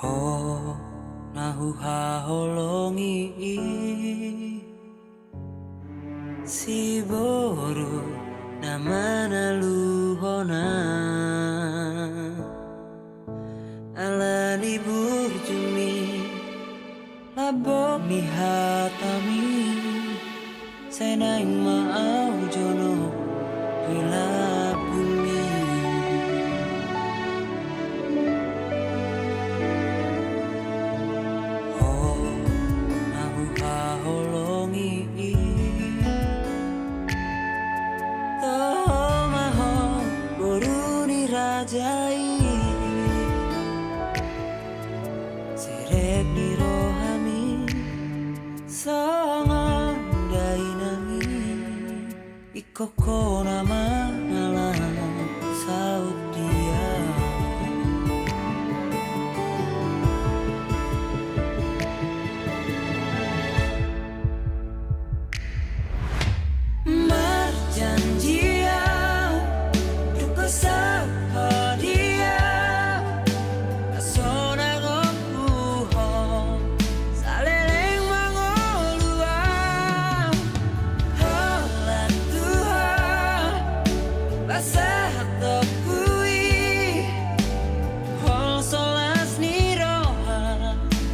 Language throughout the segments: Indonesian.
Ho nahu ha holongi si boru namana luhona alani burjumi labo mi hatami senang mau jono bila bumi ho nahu ha holongi toho maho boruni rajai serep ni rohami songon dainangi ikoko nama nalang saut dia marjanjian duka sapa dia asona gopuho saleleng mangoluan holan Tuhan basah topui hol solas niroha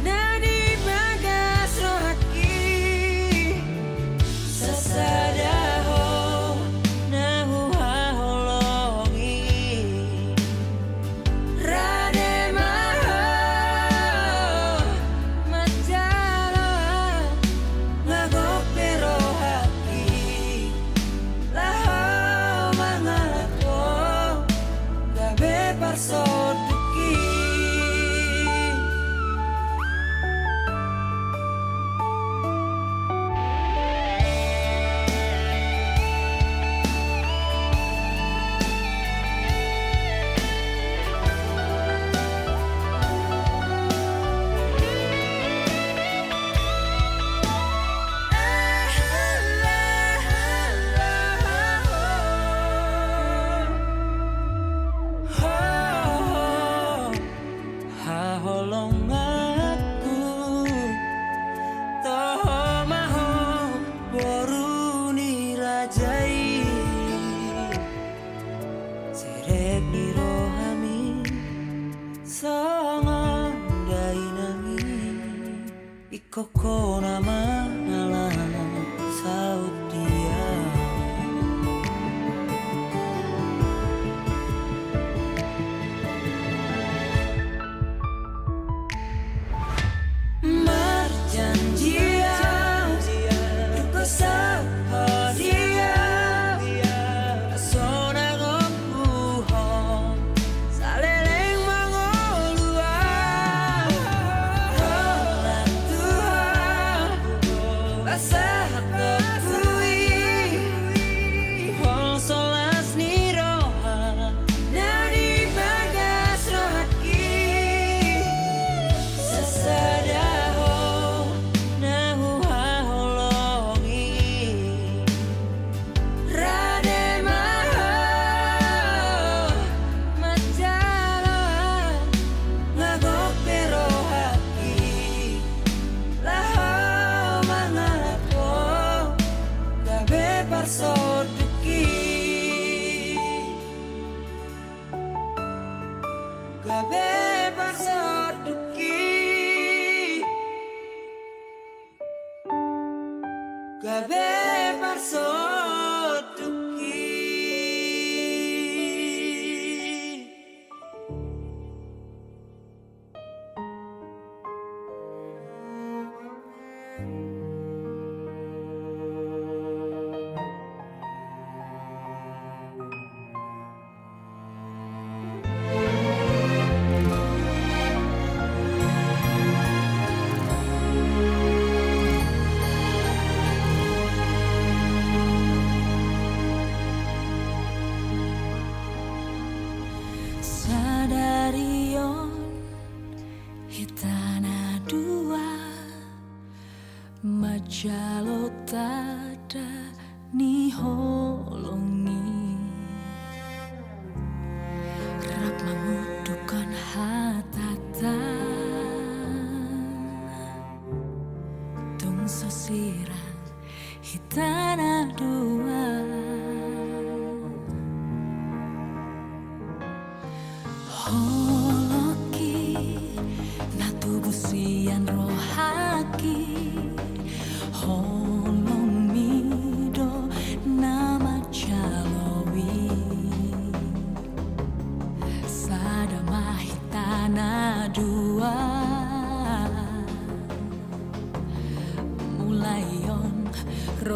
nani bagas rohaki sasadaho nahu haholongi rade maho majalo ngagope rohaki laho mangalako gabe parsoduki haholong aku toho maho boruni rajai serep ni rohami songon dainangi ikoko nama nalang saut dia marjanjian duka sapa dia asona gopuho saleleng mangoluan holan Tuhan basah topui hol solas niroha nani bagas rohaki sasadaho nahu haholongi rade maho majalo ngagope rohaki laho mangalako gabe parsoduki gabe parsoduki gabe parsoduki sadarion hitana dua majalo tada ni holongi rap mangudukan hatata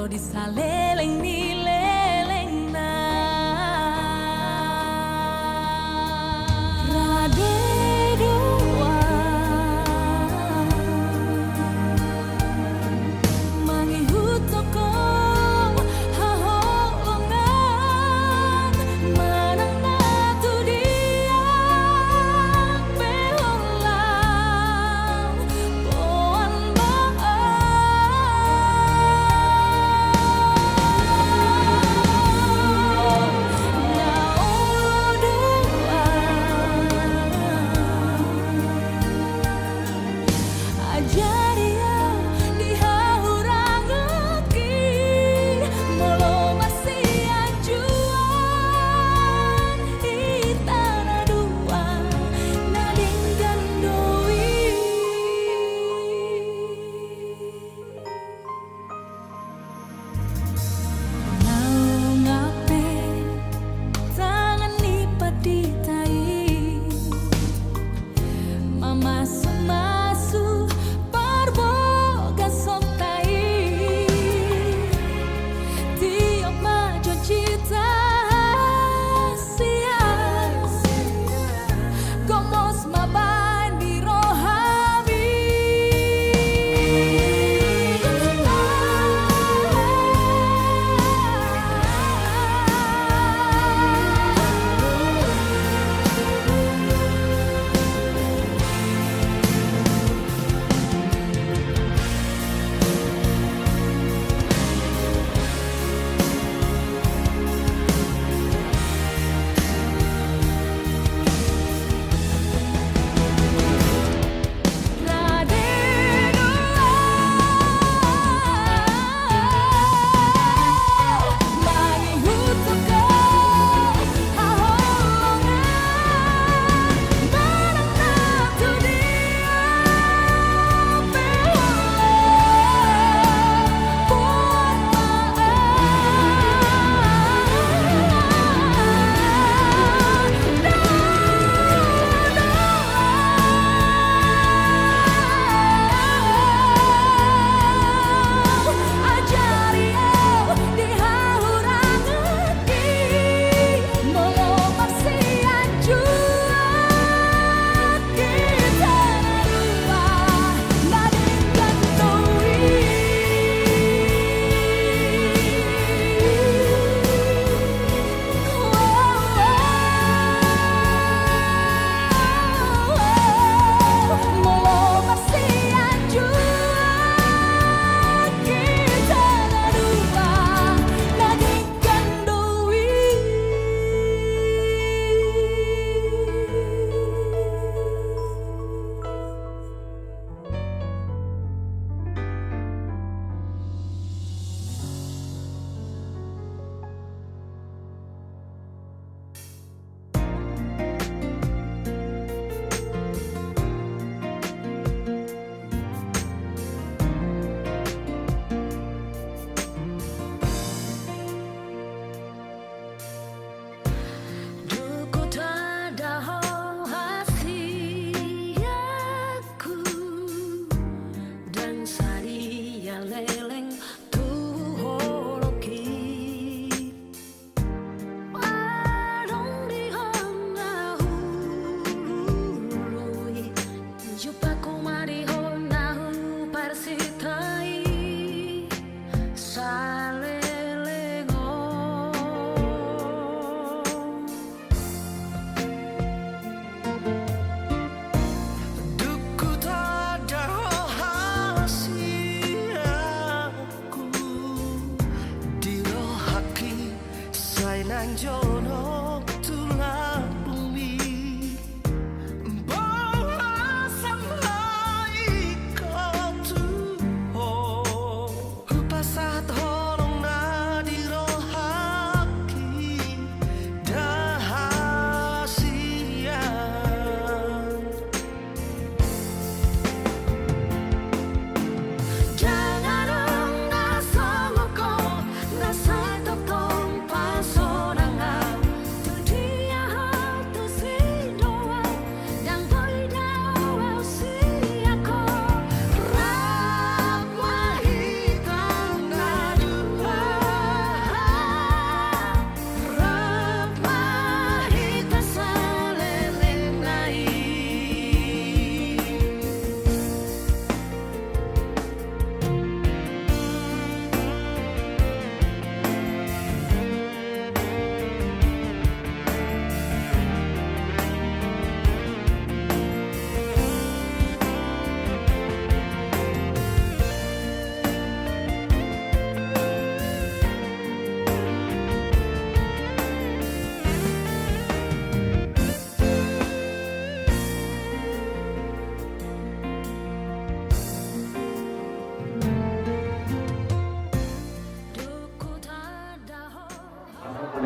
disaleleng ni leleng na rade dua mangi hutoko haholongan manang natu dia peholang poan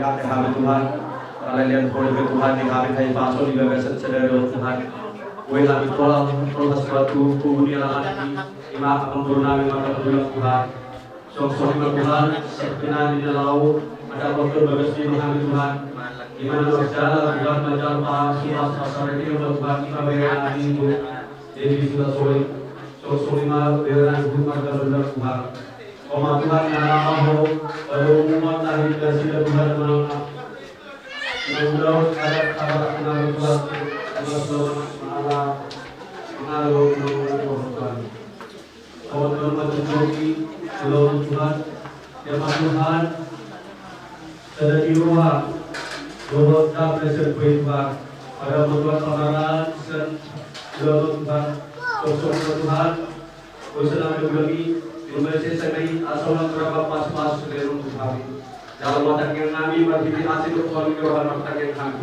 lihat kami Tuhan, kalian boleh Tuhan di kami kayak pasal di gagasan saudara Tuhan. Kue kami tolong sesuatu kubunya lagi, lima akan maka berdoa Tuhan. Sok-sok Tuhan, sebenarnya di laut ada waktu bagas di kami Tuhan. Gimana berjalan Tuhan menjalan pasar ini untuk Tuhan kita bayar itu. Jadi sudah sore, sok-sok lima bayar rumah dan berdoa Tuhan. Koma Tuhan nama mau umat hari kasih dan Tuhan mana mudah-mudahan ada kabar kenal Tuhan mengalau Tuhan kawan-kawan macam joki belum Tuhan jemaat Tuhan sedang di rumah Lord tak present Tuhan pada Tuhan pengarahan dan Tuhan sosok Tuhan usaha lagi Indonesia saya asal berapa pas-pas dari rumah kami. Dalam watak yang kami berpikir asing untuk kami berharap watak yang kami.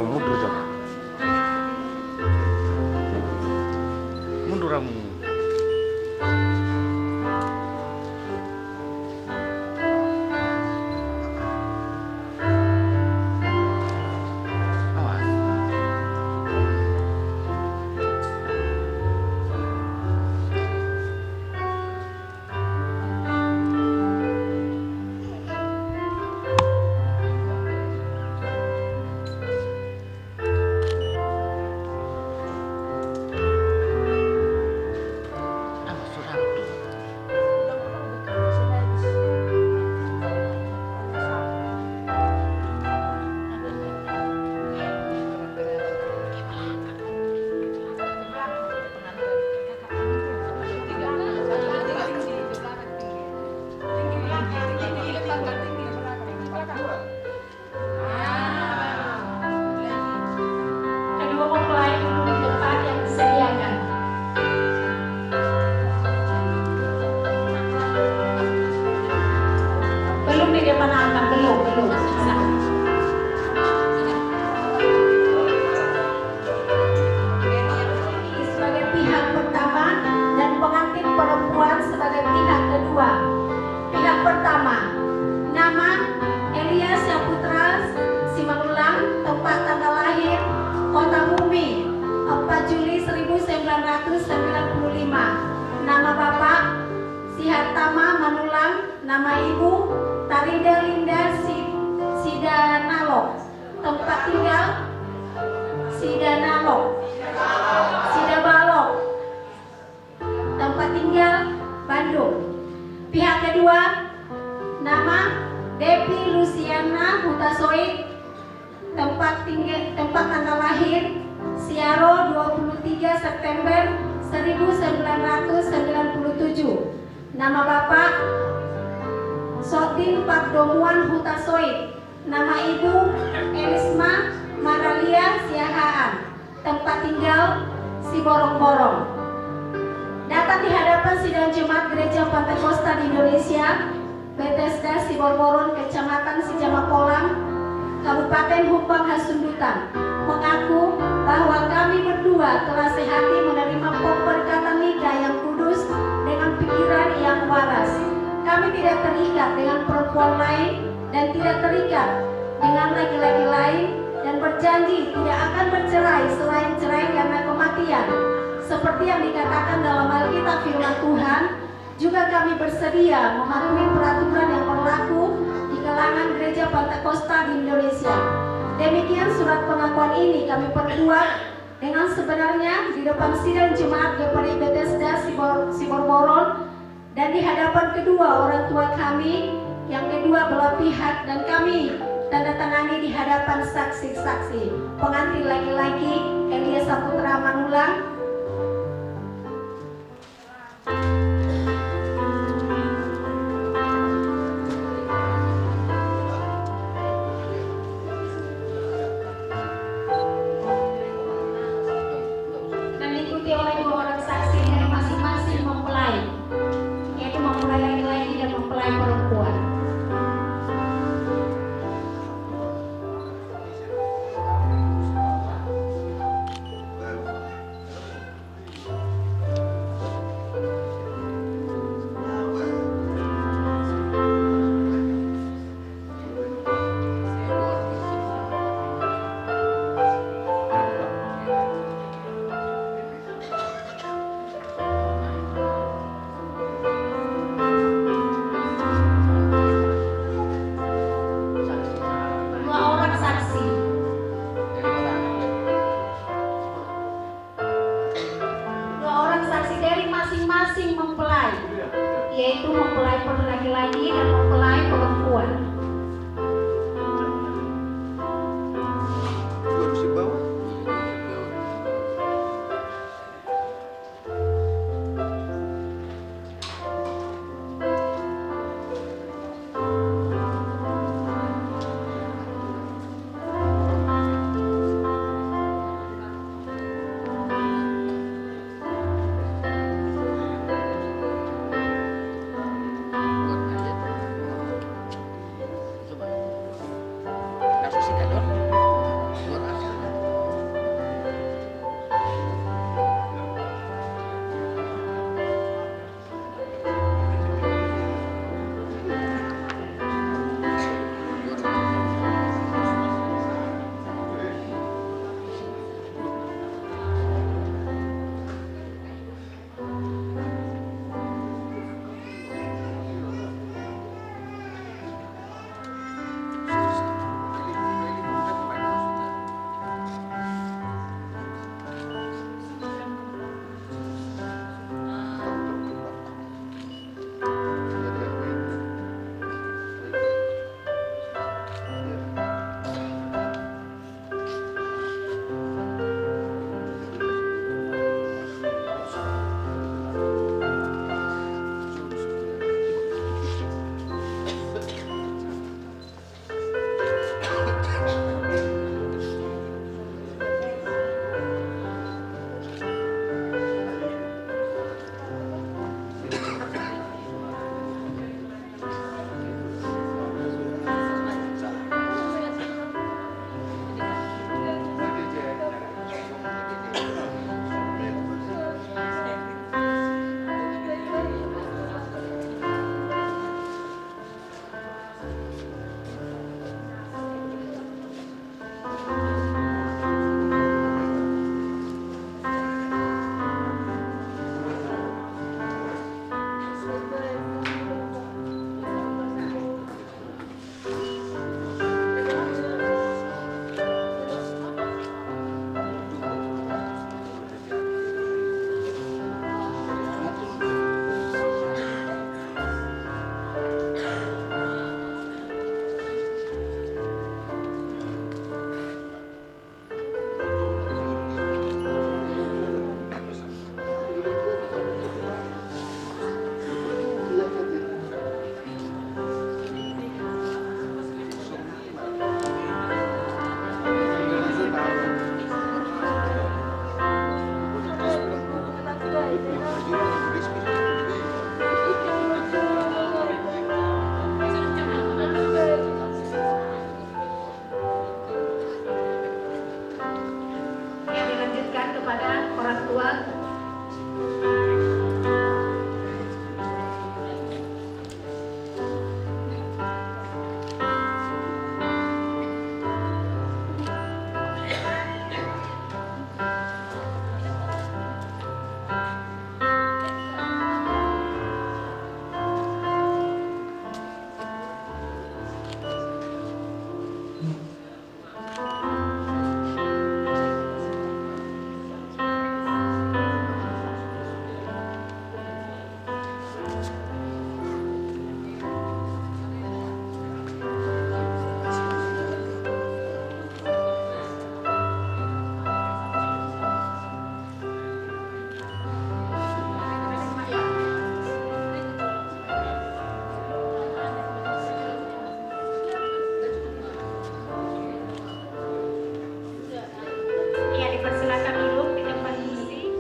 Mundur jangan. Mundur kamu. Awas. Sebagai pihak pertama dan pengantin perempuan sebagai pihak kedua. Pihak pertama, nama Elia Saputra Simangulang, tempat tanggal lahir Kota Bumi 4 Juli 1995. Nama Bapak Sihartama Manulang, nama Ibu Tarida Linda Sidanalok, tempat tinggal Sidabalok, tempat tinggal Bandung. Pihak kedua, nama Depi Luciana Hutasoid, tempat tanggal lahir Siaro 23 September 1993. 2007. Nama Bapak Sodin Pakdomuan Hutasoid. Nama Ibu Elisma Maralia Siahaan. Tempat tinggal Siborong-Borong. Datang di hadapan sidang Jemaat Gereja Pantekosta di Indonesia, Bethesda Siborong, Kecamatan Sijamakolam, Kabupaten Humpang Hasundutan, mengaku bahwa kami berdua telah sehati menerima pemberkatan nikah yang kudus dengan pikiran yang waras. Kami tidak terikat dengan perempuan lain dan tidak terikat dengan laki-laki lain, dan berjanji tidak akan bercerai selain cerai karena kematian. Seperti yang dikatakan dalam Alkitab firman Tuhan, juga kami bersedia mematuhi peraturan yang berlaku di kalangan Gereja Pantekosta di Indonesia. Demikian surat pengakuan ini kami perbuat dengan sebenarnya di depan sidang Jemaat GPD Bethesda Siborong dan di hadapan kedua orang tua kami yang kedua belah pihak, dan kami tanda tangani di hadapan saksi-saksi. Pengantin laki-laki Elia Saputra Manulang, dan diikuti oleh dua orang saksi dari masing-masing mempelai, yaitu mempelai laki-laki dan mempelai perempuan.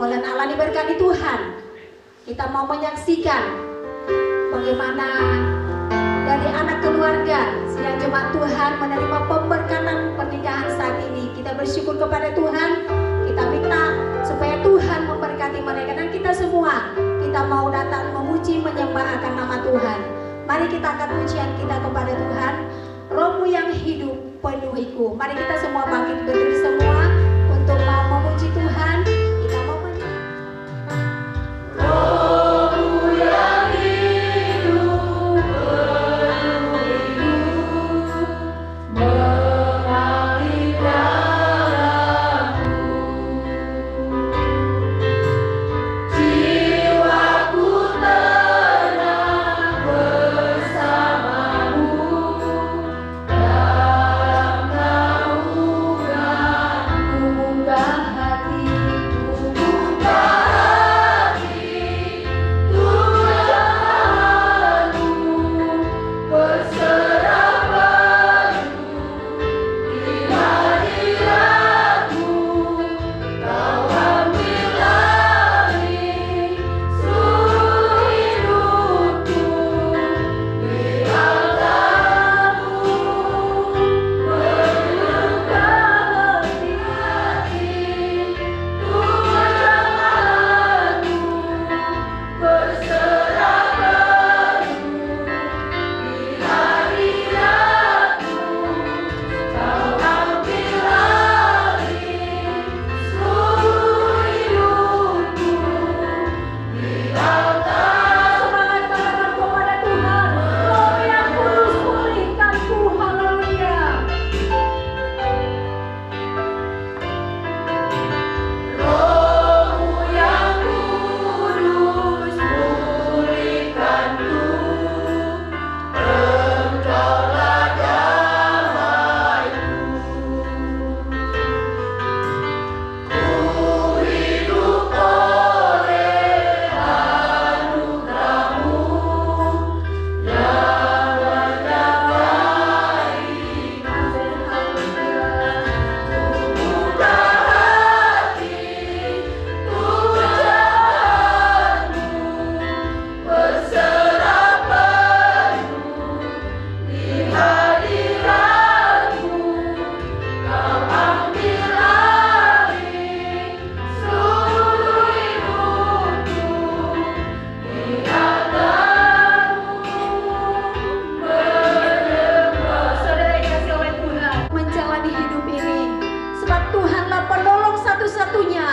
Oleh Allah diberkati Tuhan, kita mau menyaksikan bagaimana dari anak keluarga sidang jemaat Tuhan menerima pemberkatan pernikahan saat ini. Kita bersyukur kepada Tuhan, kita minta supaya Tuhan memberkati mereka dan kita semua. Kita mau datang memuji menyembah akan nama Tuhan. Mari kita angkat pujian kita kepada Tuhan. Rohmu yang hidup penuhiku. Mari kita semua bangkit berdiri semua untuk mau memuji Tuhan. Kita mau menyanyi. Rohmu yang hidup penuhiku, mengalir dalamku. Jiwaku tenang bersamamu dalam naunganmu. Buka hati untuk jalanmu, berserah penuh di hadiratmu. Kau ambil alih seluruh hidupku, biarkanmu menyuka hati-hati untuk jalanmu, berserah penuh di hadiratmu. Kau ambil alih seluruh hidupku, biarkan semangat katakan kepada Tuhan, Roh yang kudus pulihkanku. Haleluya. Rohmu yang kudus pulihkanku, Engkaulah damaiku. Ku hidup oleh anugerah-Mu yang menyertai buka hati untuk jalanmu, berserah penuh di hadiratmu. Kau ambil alih seluruh hidupku, biarkanmu menyembah. Saudara yang dikasihi oleh Tuhan, menjalani hidup ini sebab Tuhanlah penolong satu-satunya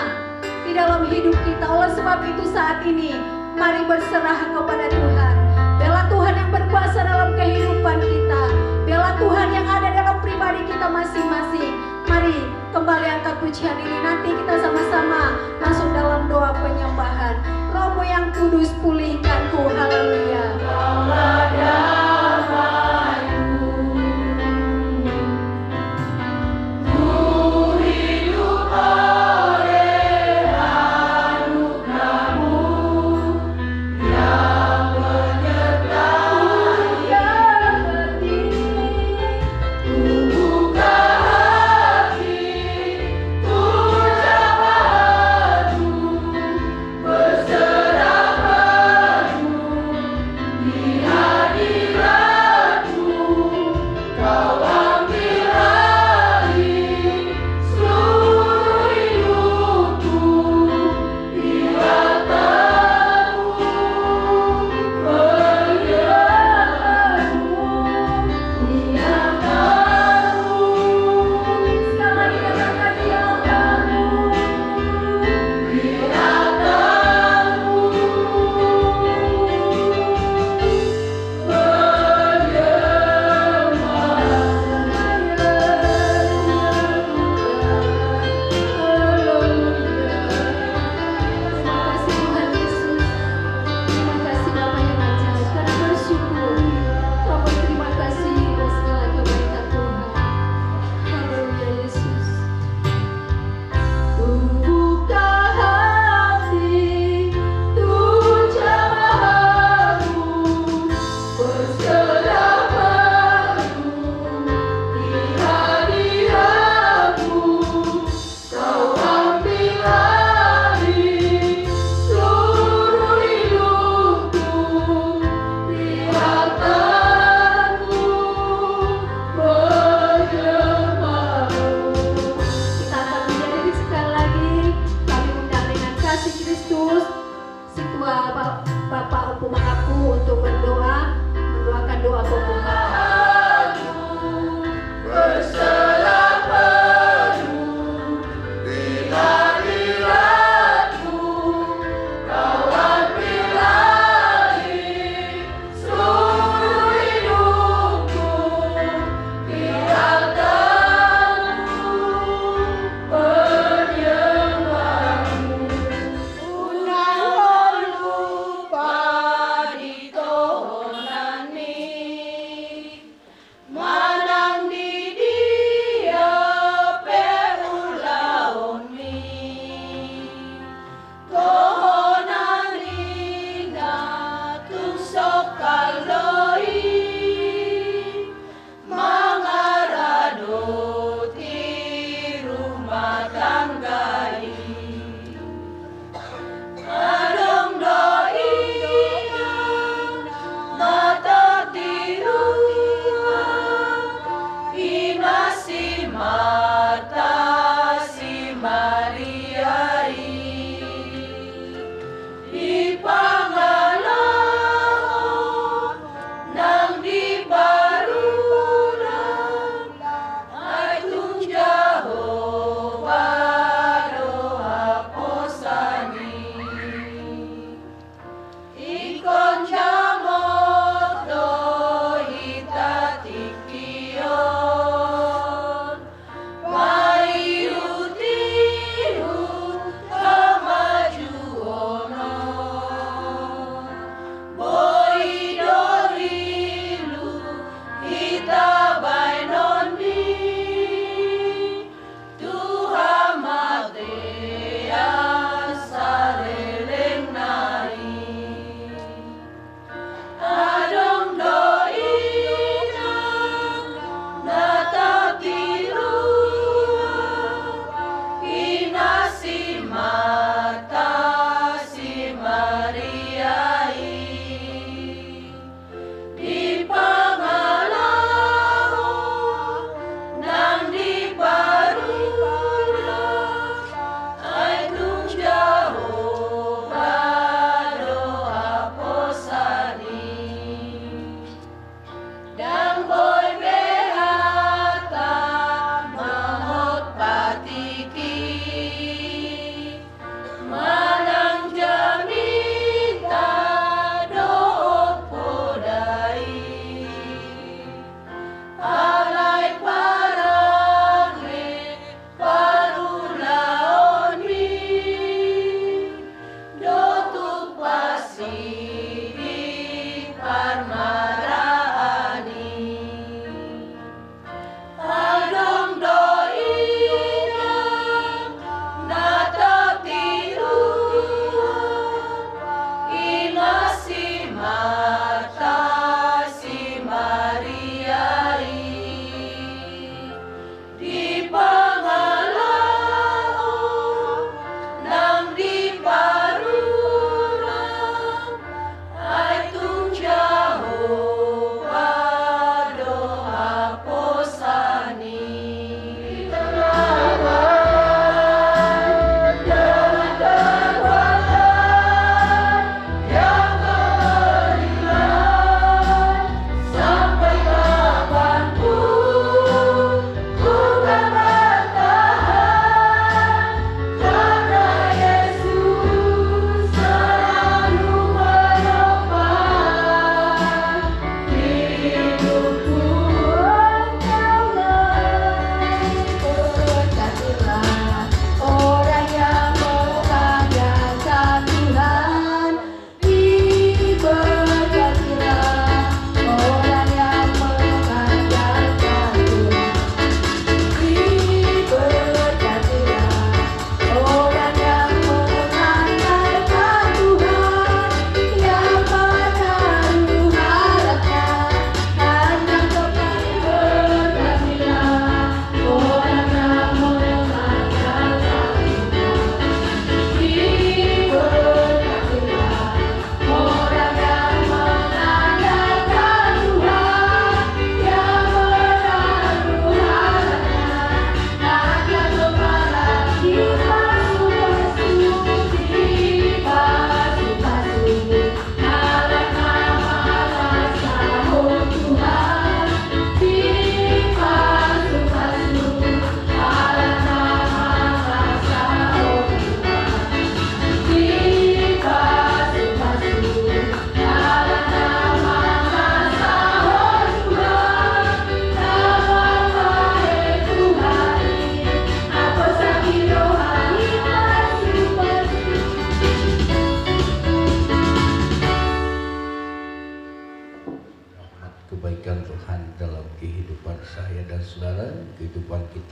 di dalam hidup kita. Oleh sebab itu saat ini mari berserah kepada Tuhan. Bela Tuhan yang berkuasa dalam kehidupan kita, bela Tuhan yang ada dalam pribadi kita masing-masing. Mari kembali angkat pujian ini, nanti kita sama-sama masuk dalam doa penyembahan. Rohmu yang kudus pulihkanku. Haleluya. Kaulah damaiku. Ku hidup oleh anugerah-Mu yang menyertai hati. Ku buka hati untuk jalanmu, berserah penuh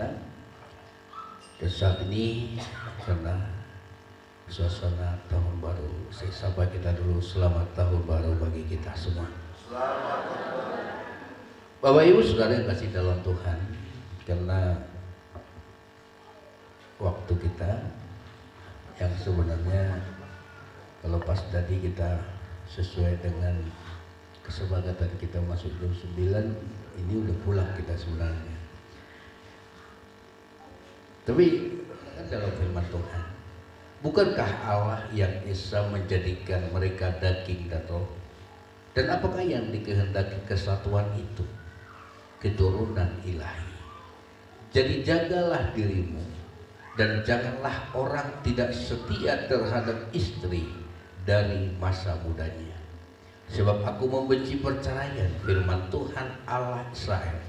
Tuhan. Dan saat ini karena suasana tahun baru, saya sapa kita dulu, selamat tahun baru bagi kita semua. Bapak Ibu Saudara yang kasih dalam Tuhan, karena waktu kita yang sebenarnya kalau pas tadi kita sesuai dengan kesepakatan kita masuk jam 9, ini udah pulang kita sebenarnya. Tapi dalam firman Tuhan, bukankah Allah yang Esa menjadikan mereka daging dan roh? Dan apakah yang dikehendaki kesatuan itu? Keturunan ilahi. Jadi jagalah dirimu dan janganlah orang tidak setia terhadap istri dari masa mudanya. Sebab aku membenci perceraian, firman Tuhan Allah Israel.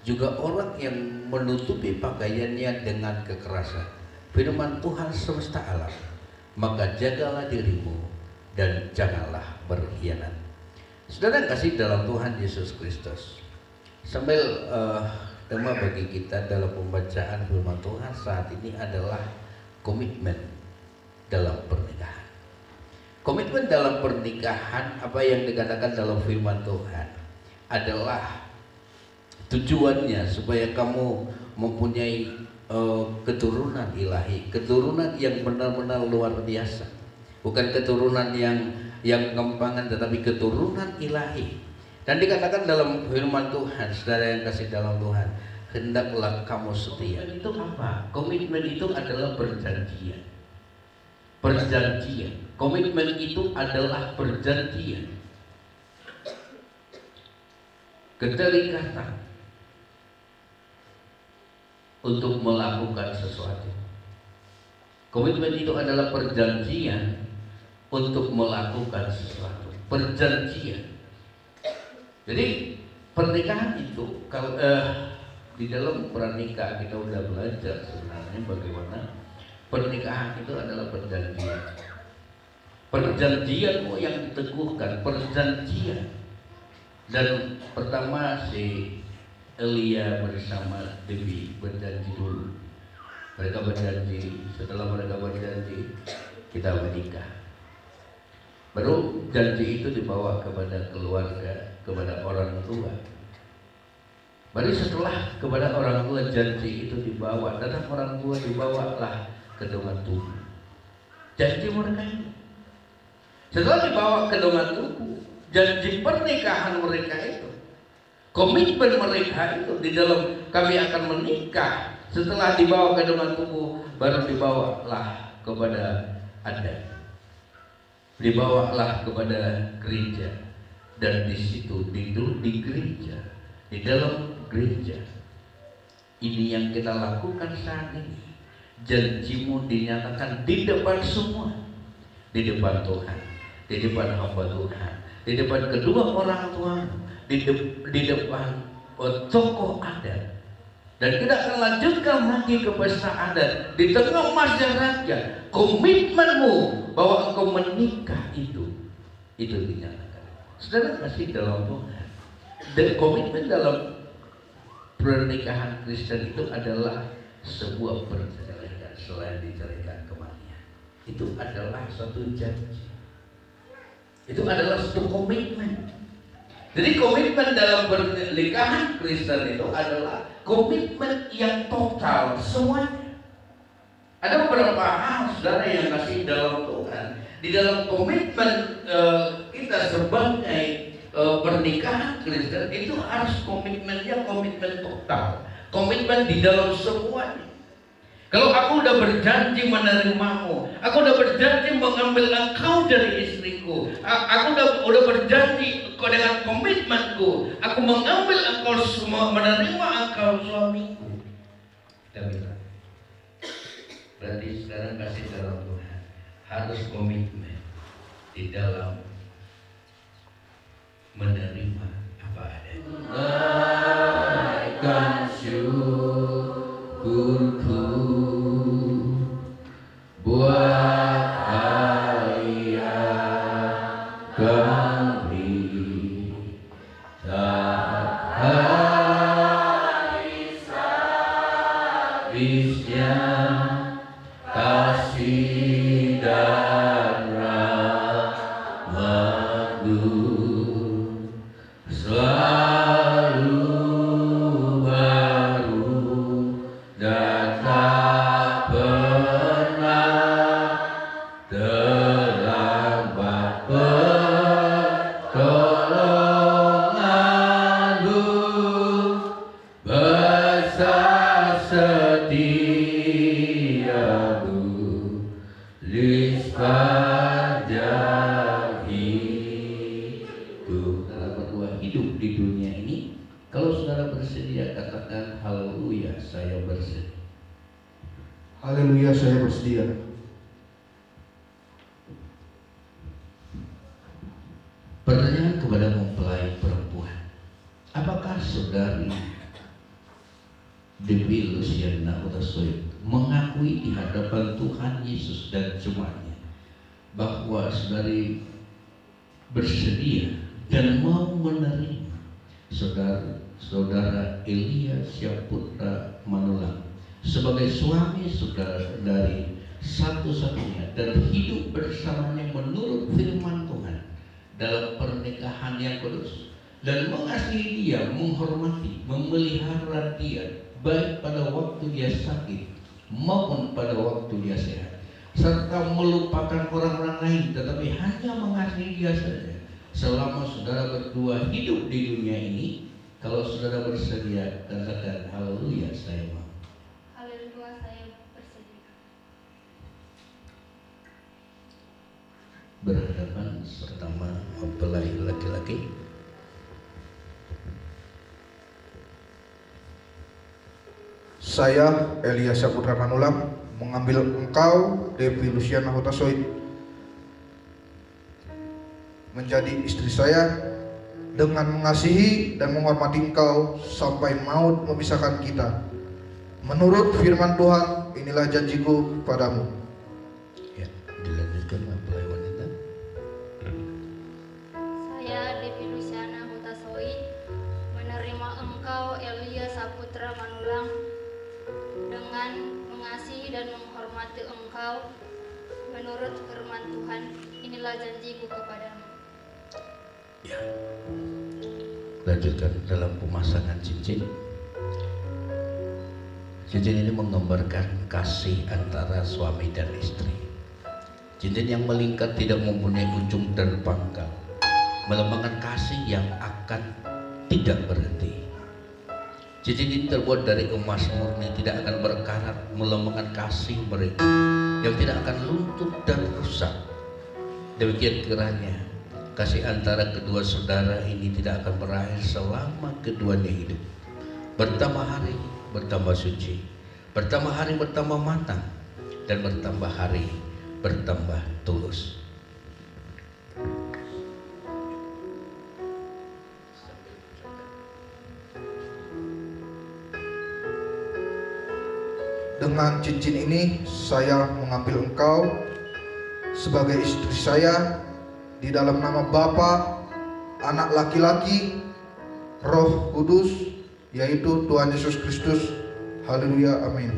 Juga orang yang menutupi pakaiannya dengan kekerasan, firman Tuhan semesta alam. Maka jagalah dirimu dan janganlah berkhianat. Saudara kasih dalam Tuhan Yesus Kristus, sambil tema bagi kita dalam pembacaan firman Tuhan saat ini adalah komitmen dalam pernikahan. Komitmen dalam pernikahan, apa yang dikatakan dalam firman Tuhan adalah tujuannya supaya kamu mempunyai keturunan ilahi, keturunan yang benar-benar luar biasa, bukan keturunan yang gempangan, tetapi keturunan ilahi. Dan dikatakan dalam firman Tuhan, saudara yang kasih dalam Tuhan, hendaklah kamu setia. Itu apa? Komitmen itu adalah perjanjian. Perjanjian. Komitmen itu adalah perjanjian. Keterikatan untuk melakukan sesuatu. Komitmen itu adalah perjanjian untuk melakukan sesuatu. Perjanjian. Jadi pernikahan itu kalau di dalam pernikah kita udah belajar sebenarnya bagaimana pernikahan itu adalah perjanjian. Perjanjian yang diteguhkan, perjanjian. Dan pertama si Elia bersama Dewi berjanji dulu. Mereka berjanji, setelah mereka berjanji kita menikah. Baru janji itu dibawa kepada keluarga, kepada orang tua. Baru setelah kepada orang tua janji itu dibawa, datang orang tua dibawalah ke dengan Tuhan. Janji mereka itu. Setelah dibawa ke dengan Tuhan, janji pernikahan mereka itu, komitmen mereka itu di dalam kami akan menikah. Setelah dibawa ke dengan tubuh, baru dibawalah kepada adat. Dibawalah kepada gereja, dan di situ di gereja, di dalam gereja ini yang kita lakukan saat ini. Janjimu dinyatakan di depan semua, di depan Tuhan, di depan hamba Tuhan, di depan kedua orang tuamu, di depan tokoh adat. Dan kita akan lanjutkan lagi ke pesta adat di tengah masyarakat. Komitmenmu bahwa engkau menikah itu dinyatakan. Saudara kasih dalam Tuhan. Dan komitmen dalam pernikahan Kristen itu adalah sebuah perceraian selain diceraikan kematian. Itu adalah satu janji. Itu adalah satu komitmen. Jadi komitmen dalam pernikahan Kristen itu adalah komitmen yang total semuanya. Ada beberapa hal saudara yang kasih dalam Tuhan. Di dalam komitmen kita sebagai pernikahan Kristen itu harus komitmennya komitmen total. Komitmen di dalam semuanya. Kalau aku udah berjanji menerimamu, aku udah berjanji mengambil engkau dari istriku, aku udah berjanji dengan komitmenku, aku mengambil engkau semua, menerima engkau suamiku. Kita bilang, berarti sekarang kasih dalam Tuhan harus komitmen di dalam menerima apa adanya. Naikkan syukurku buat Alia kami tak hari saya habisnya kasih dan rahmat-Mu selalu baru dan tak pernah terlambat. Pertolongan-Mu besar, setia-Mu di sepanjang hidup. Saudara berdua hidup di dunia ini. Kalau saudara bersedia, katakan haleluya, saya bersedia. Haleluya, saya bersedia. Pertanyaan kepada mempelai perempuan, apakah saudari Dewi Luciana Hutasoit mengakui di hadapan Tuhan Yesus dan jemaatnya bahwa saudari bersedia dan mau menerima saudara Elia Syaputra Manulang sebagai suami saudari satu-satunya dan hidup bersamanya menurut firman Tuhan dalam pernikahan yang kudus, dan mengasihi dia, menghormati, memelihara dia baik pada waktu dia sakit maupun pada waktu dia sehat, serta melupakan orang-orang lain tetapi hanya mengasihi dia saja selama saudara berdua hidup di dunia ini. Kalau saudara bersedia, katakan haleluya, saya mau. Haleluya, saya bersedia. Berhadapan pertama mempelai laki-laki. Saya Elia Syaputra Manulang mengambil engkau Devi Luciana Hutasoit menjadi istri saya dengan mengasihi dan menghormati engkau sampai maut memisahkan kita. Menurut firman Tuhan, inilah janjiku padamu. Ya, dilanjutkan mempelai wanita. Saya Devi Luciana Hutasoit menerima engkau Elia Saputra Manulang dengan mengasihi dan menghormati engkau menurut firman Tuhan, inilah janjiku kepadamu. Ya. Lanjutkan dalam pemasangan cincin. Cincin ini menggambarkan kasih antara suami dan istri. Cincin yang melingkar tidak mempunyai ujung dan pangkal, melambangkan kasih yang akan tidak berhenti. Cincin ini terbuat dari emas murni, tidak akan berkarat, melambangkan kasih mereka yang tidak akan luntur dan rusak. Demikian kiranya kasih antara kedua saudara ini tidak akan berakhir selama keduanya hidup. Bertambah hari, bertambah suci, bertambah hari, bertambah matang, dan bertambah hari, bertambah tulus. Dengan cincin ini saya mengambil engkau sebagai istri saya di dalam nama Bapa, Anak laki-laki, Roh Kudus, yaitu Tuhan Yesus Kristus. Haleluya, amin.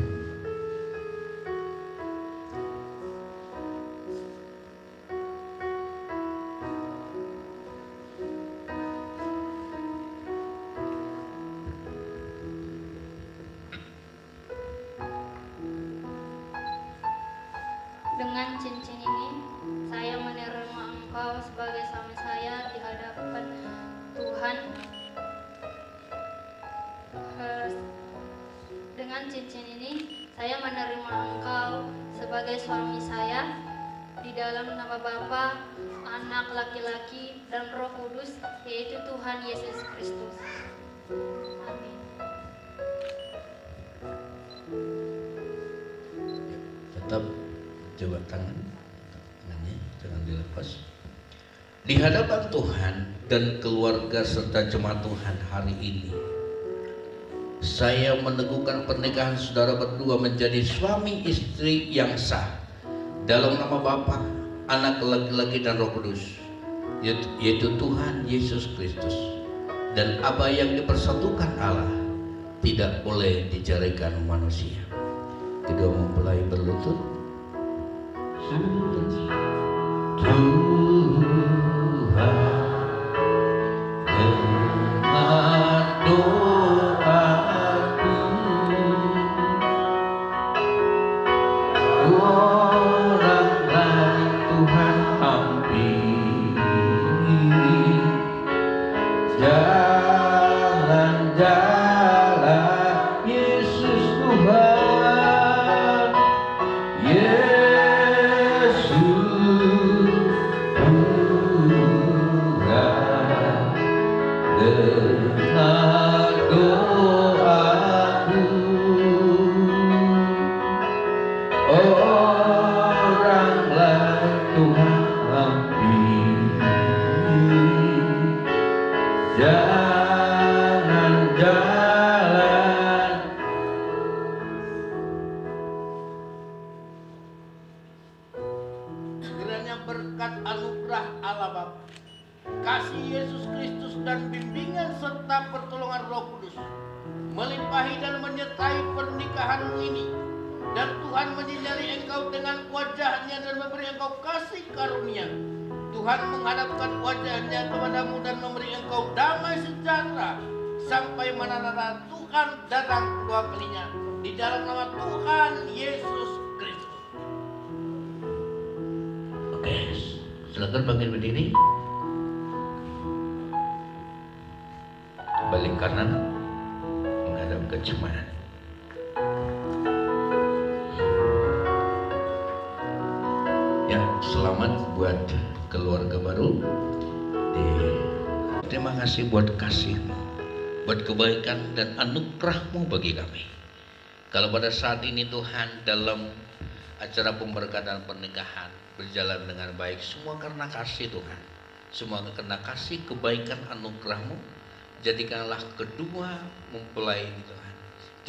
Dengan cincin ini, saya menerima engkau sebagai suami saya di hadapan Tuhan. Dengan cincin ini, saya menerima engkau sebagai suami saya di dalam nama Bapa, Anak laki-laki, dan Roh Kudus, yaitu Tuhan Yesus Kristus. Amin. Tetap coba tangannya jangan dilepas. Di hadapan Tuhan dan keluarga serta jemaat Tuhan hari ini, saya meneguhkan pernikahan saudara berdua menjadi suami istri yang sah dalam nama Bapa, Anak laki-laki, dan Roh Kudus, yaitu Tuhan Yesus Kristus. Dan apa yang dipersatukan Allah tidak boleh dijadikan manusia. kedua mempelai berlutut. Tuhan, dengar doaku, orang lain Tuhan ampuni, jalan-jalan Yesus Tuhan, Yesus Tuhan, dengar doaku, orang lain Tuhan ampuni, jangan jalan. Kiranya berkat anugerah Allah Bapa, kasih Yesus Kristus dan bimbingan serta pertolongan Roh Kudus melimpahi dan menyertai pernikahanmu ini, dan Tuhan menyinari engkau dengan wajahnya dan memberi engkau kasih karunia. Tuhan menghadapkan wajahnya kepadamu dan memberi engkau damai sejahtera sampai mana Tuhan datang kedua kalinya, di dalam nama Tuhan Yesus Kristus. Oke, silakan bangkit berdiri. Balik kanan menghadap ke jemaat. Ya, selamat buat keluarga baru. Terima kasih buat kasihmu, buat kebaikan dan anugerahmu bagi kami. Kalau pada saat ini Tuhan dalam acara pemberkatan pernikahan berjalan dengan baik, semua karena kasih Tuhan, semua karena kasih kebaikan anugerahmu. Jadikanlah kedua mempelai ini Tuhan,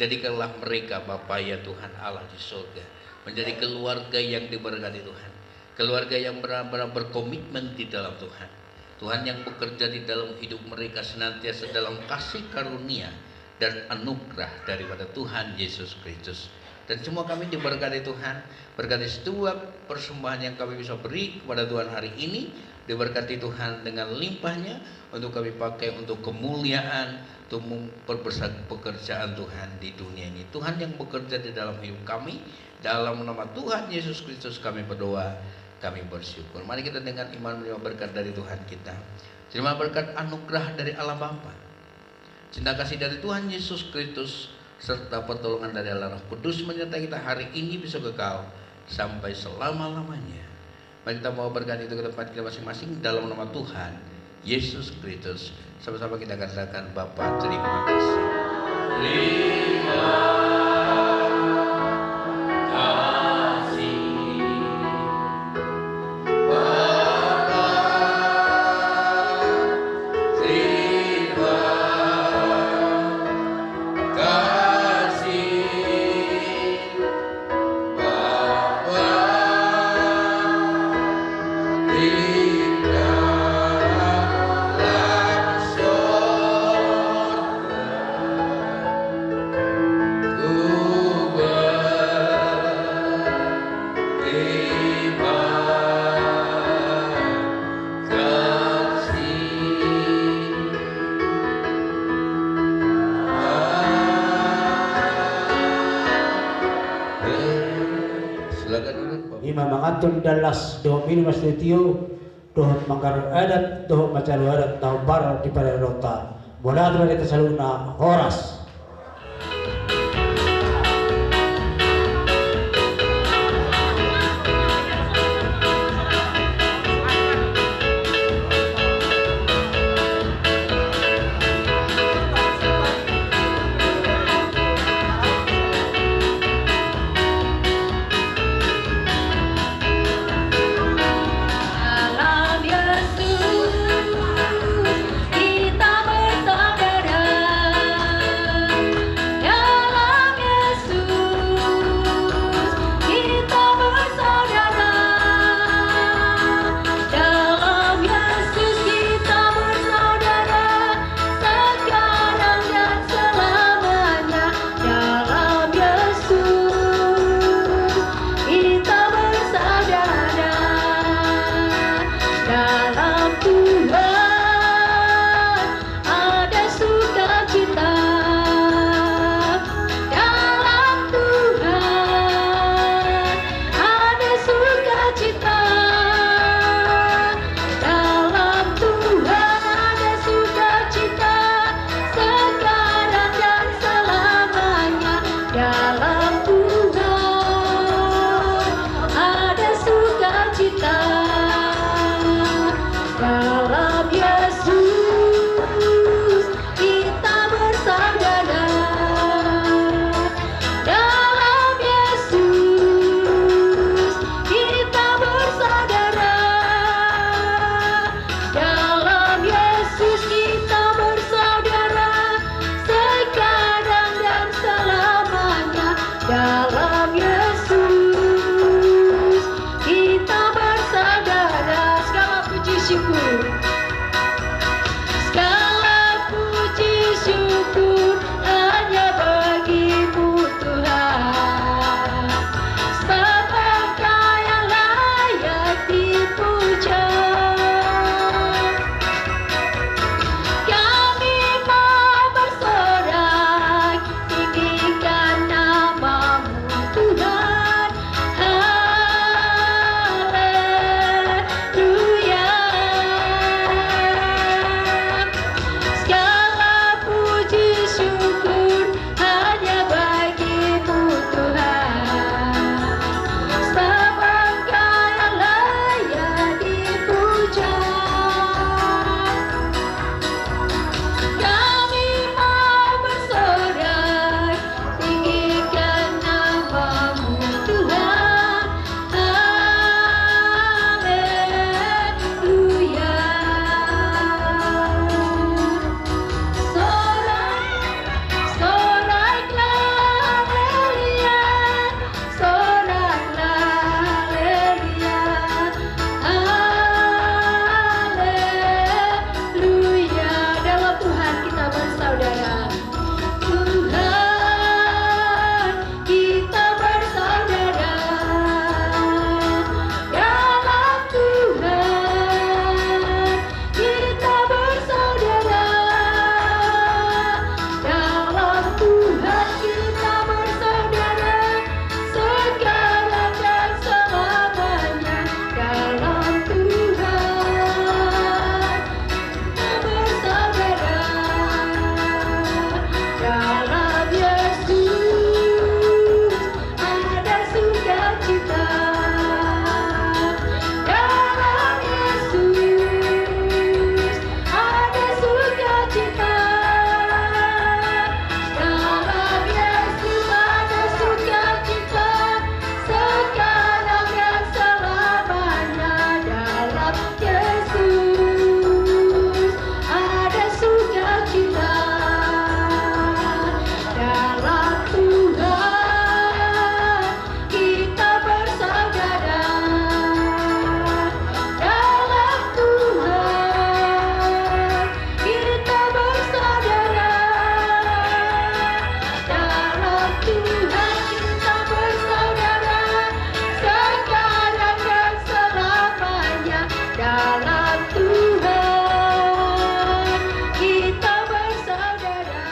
jadikanlah mereka Bapa ya Tuhan Allah di surga menjadi keluarga yang diberkati Tuhan, keluarga yang benar-benar berkomitmen di dalam Tuhan. Tuhan yang bekerja di dalam hidup mereka senantiasa dalam kasih karunia dan anugerah daripada Tuhan Yesus Kristus. Dan semua kami diberkati Tuhan, berkati setiap persembahan yang kami bisa beri kepada Tuhan hari ini, diberkati Tuhan dengan limpahnya untuk kami pakai untuk kemuliaan, untuk memperbesar pekerjaan Tuhan di dunia ini. Tuhan yang bekerja di dalam hidup kami, dalam nama Tuhan Yesus Kristus kami berdoa, kami bersyukur. Mari kita dengan iman menerima berkat dari Tuhan kita. Terima berkat anugerah dari Allah Bapa, cinta kasih dari Tuhan Yesus Kristus, serta pertolongan dari Allah Roh Kudus menyertai kita hari ini bisa kekal sampai selama-lamanya. Mari kita bawa berkat itu ke tempat kita masing-masing dalam nama Tuhan Yesus Kristus. Sama-sama kita katakan, Bapa terima kasih. Terima kasih. Ima mangatun dalas doh minum astitio doh mangkar adat doh macalu adat tau bar di pada rota bola tu kita saluna horas. Dalam Yesus kita bersaudara. dalam Tuhan ada sukacita. Dalam Yesus kita bersaudara. Dalam Yesus kita bersaudara. Dalam Yesus kita bersaudara sekarang dan selamanya. Dalam Yesus kita bersaudara. Segala puji syukur. Segala puji syukur hanya bagimu Tuhan. Sebab Engkau yang layak dipuja. Kami mau bersorak tinggikan namamu Tuhan. Haleluya. Segala puji syukur hanya bagimu Tuhan. Sebab Engkau yang layak dipuja. Kami mau bersorak tinggikan namamu Tuhan. Haleluya. Soraklah haleluya. Soraklah haleluya. Haleluya. Dalam Tuhan kita bersaudara. Tuhan kita bersaudara. Dalam Tuhan kita bersaudara. Dalam Tuhan kita bersaudara sekarang dan selamanya. Dalam Tuhan kita bersaudara. Dalam Yesus ada sukacita. Dalam Yesus ada sukacita. Dalam Yesus ada sukacita sekarang dan selamanya. Dalam Yesus ada sukacita. Dalam Tuhan kita bersaudara. Dalam Tuhan kita bersaudara. Dalam Tuhan kita bersaudara sekarang dan selamanya. Dalam Tuhan kita bersaudara.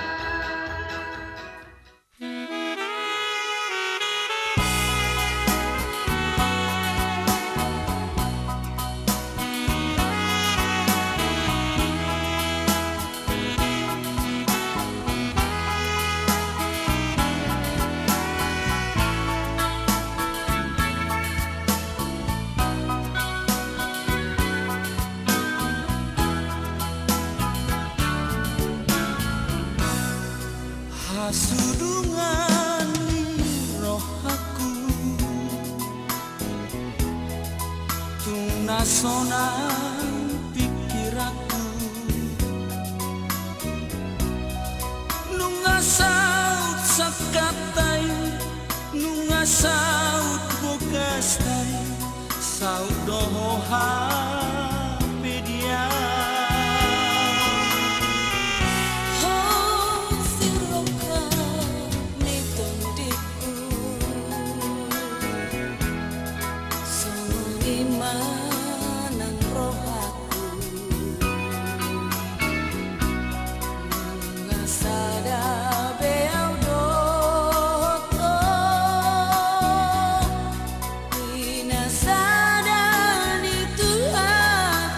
Hasudungan roh aku tunasonan pikiraku nunga saut sakatai nunga saut bogastai saut doha media. Manang roh aku ngasada beau doto inasada ni Tuhan.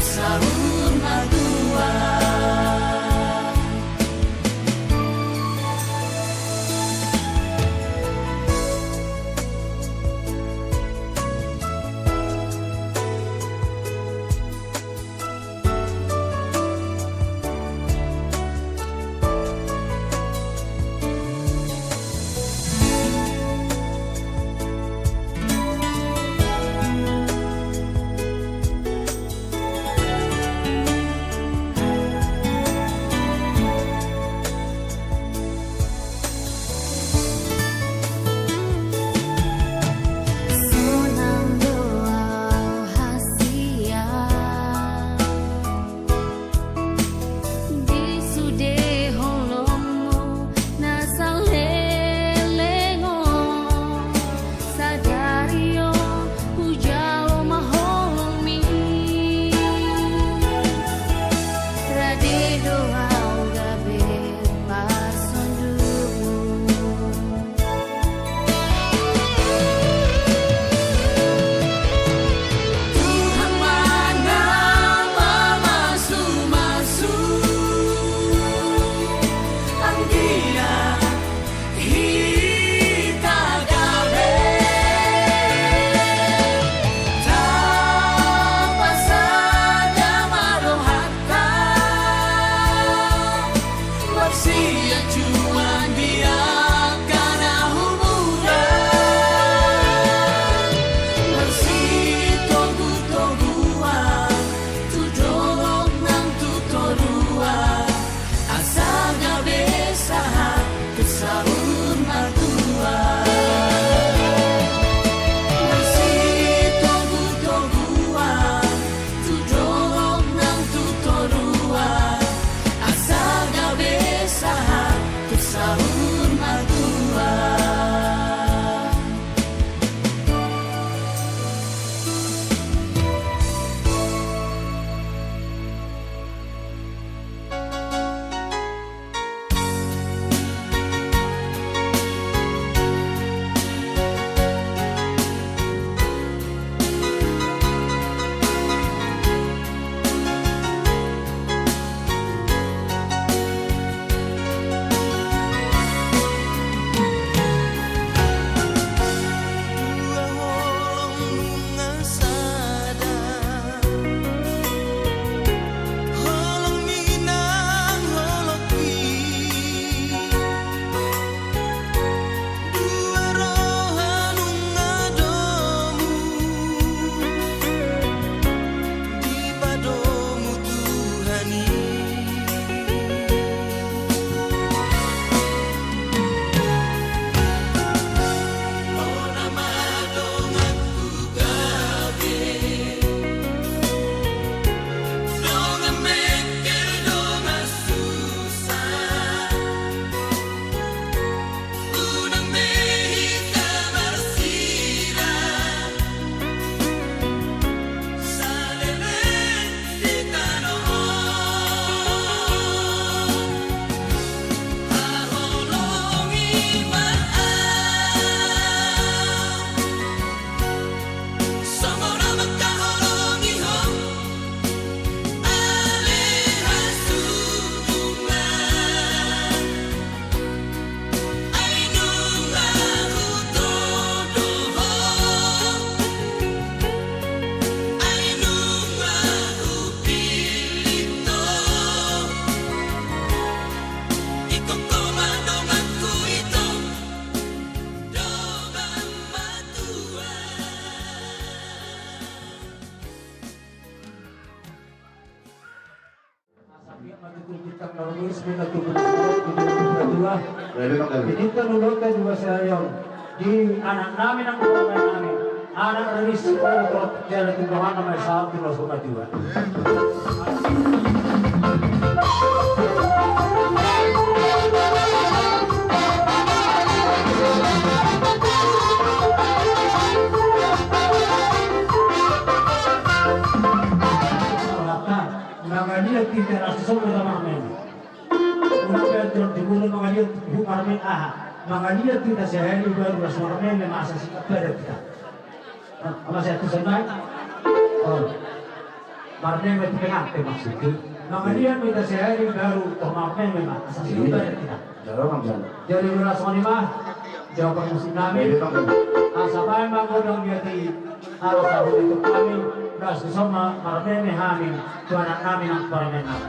sahur madua. Kita nulutan juga saya di anak namin ang kumakain namin. Anak namin sekolah untuk jalan tumbangan namanya saat di masuk juga. Dia tidak rasa sama namin. Una pero diguro mga liyo humarmin aha. Mga liyo kita sa heli baru rasa namin na masa sikap pada kita. Ama saya tu senang. Oh. Marmeme penate maksudku. Kemudian kita sehari baru termakai memang asal sudah ya tidak. Jadi beras wanita jawaban musim nami. Asal manggodong dia di harus tahu itu kami beras sama marmeme hamil tuan anak kami yang permainan.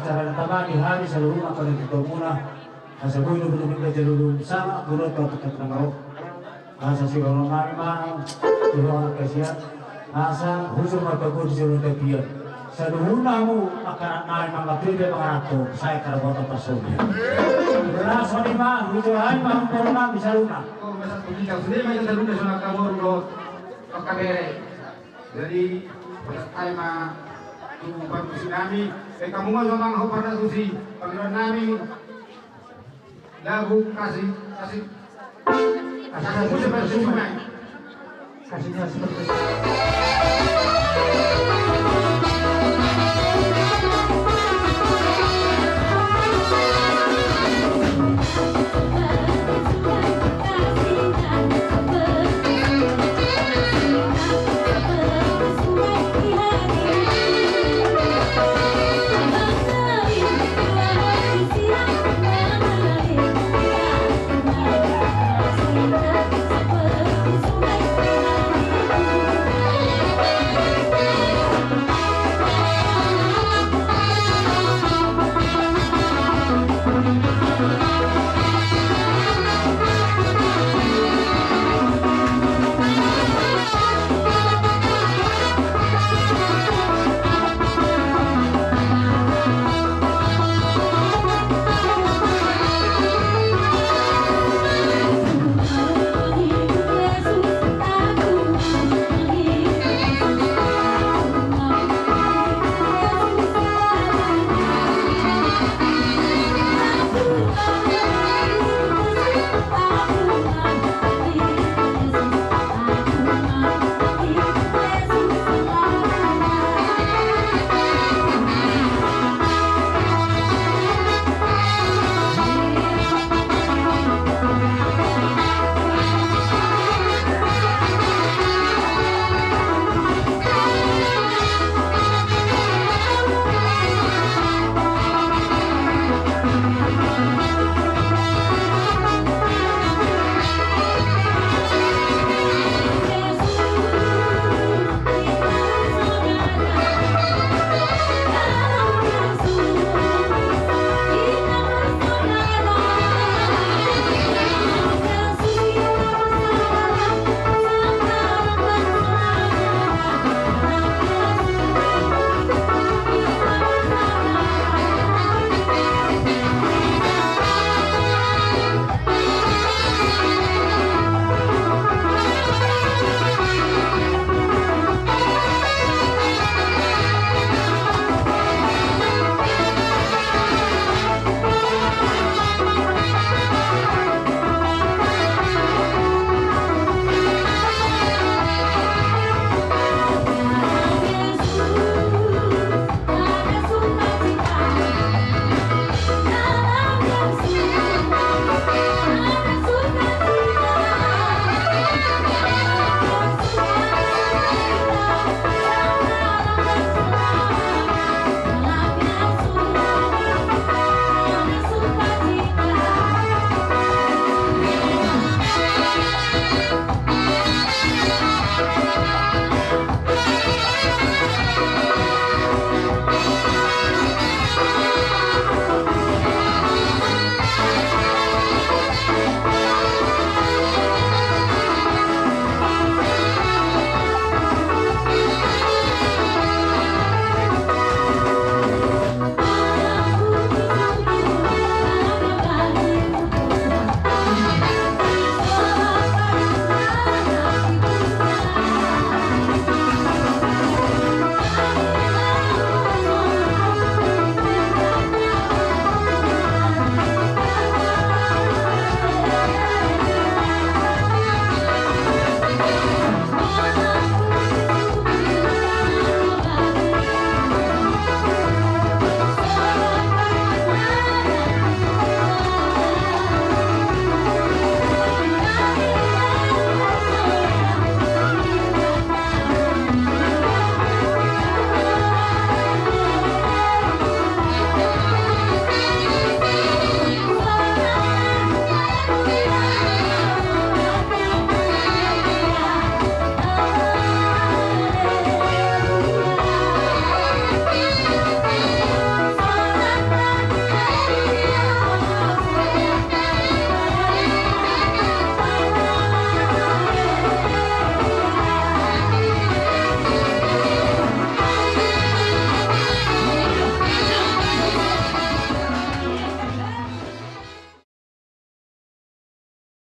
pacaran tama di hari sa luma pa rin ito muna. Sa buhay na bulong ka jalulong sama, bulong ka pagkatrangaro. Sa siguro namin tulungan kasya. Sa huso magpagod sa luma tayo. Sa luna mo, akaranan mga pilde mga ato, sa ikarabotan pasonya. Beras o lima, huso ay mga porma, bisa luna. Masas pagkikaw, sila may sa luna sa nagkamorulot, pagkabere. Jadi, tayo yung pag-usin namin, kamu nga sa mga hupar na susi, pagkaroon namin, lago kasi mo sa pagsusunay. Kasi niya sa pagsusunay.